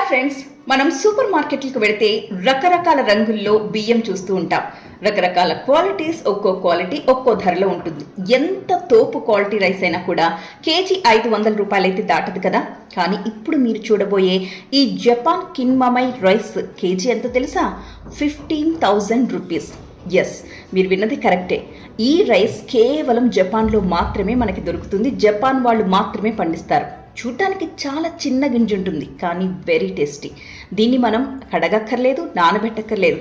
Friends, మనం super మార్కెట్లకు వెళితే రకరకాల రంగుల్లో బియ్యం చూస్తూ ఉంటాం. రకరకాల క్వాలిటీస్, ఒక్కో క్వాలిటీ ఒక్కో ధరలో ఉంటుంది. ఎంత తోపు క్వాలిటీ రైస్ అయినా కూడా కేజీ 500 రూపాయలైతే దాటదు కదా. కానీ ఇప్పుడు మీరు చూడబోయే ఈ జపాన్ కిన్మమై రైస్ కేజీ ఎంత తెలుసా? 15,000 రూపీస్. ఎస్, మీరు విన్నది కరెక్టే. ఈ రైస్ కేవలం జపాన్లో మాత్రమే మనకి దొరుకుతుంది. జపాన్ వాళ్ళు మాత్రమే పండిస్తారు. చూడటానికి చాలా చిన్న గింజ ఉంటుంది, కానీ వెరీ టేస్టీ. దీన్ని మనం కడగక్కర్లేదు, నానబెట్టక్కర్లేదు.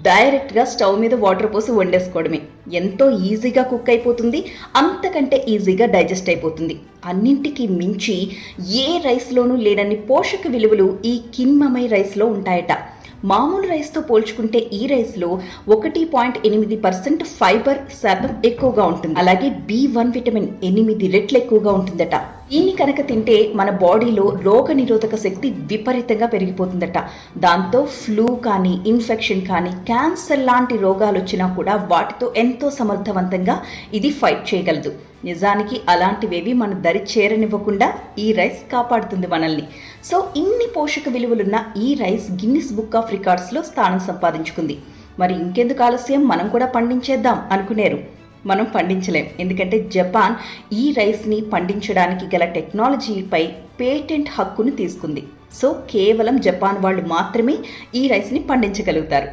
డైరెక్ట్గా స్టవ్ మీద వాటర్ పోసి వండేసుకోవడమే. ఎంతో ఈజీగా కుక్ అయిపోతుంది, అంతకంటే ఈజీగా డైజెస్ట్ అయిపోతుంది. అన్నింటికి మించి ఏ రైస్లోనూ లేనన్ని పోషక విలువలు ఈ కిన్మమై రైస్లో ఉంటాయట. మామూలు రైస్తో పోల్చుకుంటే ఈ రైస్లో 1.8% ఫైబర్ శాతం ఎక్కువగా ఉంటుంది. అలాగే B1 విటమిన్ 8 రెట్లు ఎక్కువగా ఉంటుందట. దీన్ని కనుక తింటే మన బాడీలో రోగ నిరోధక శక్తి విపరీతంగా పెరిగిపోతుందట. దాంతో ఫ్లూ కానీ, ఇన్ఫెక్షన్ కానీ, క్యాన్సర్ లాంటి రోగాలు వచ్చినా కూడా వాటితో ఎంతో సమర్థవంతంగా ఇది ఫైట్ చేయగలదు. నిజానికి అలాంటివేవి మన దరి చేరనివ్వకుండా ఈ రైస్ కాపాడుతుంది మనల్ని. సో ఇన్ని పోషక విలువలున్న ఈ రైస్ గిన్నిస్ బుక్ ఆఫ్ రికార్డ్స్లో స్థానం సంపాదించుకుంది. మరి ఇంకెందుకు ఆలస్యం, మనం కూడా పండించేద్దాం అనుకునేరు. మనం పండించలేం, ఎందుకంటే జపాన్ ఈ రైస్ని పండించడానికి గల టెక్నాలజీపై పేటెంట్ హక్కును తీసుకుంది. సో కేవలం జపాన్ వాళ్ళు మాత్రమే ఈ రైస్ని పండించగలుగుతారు.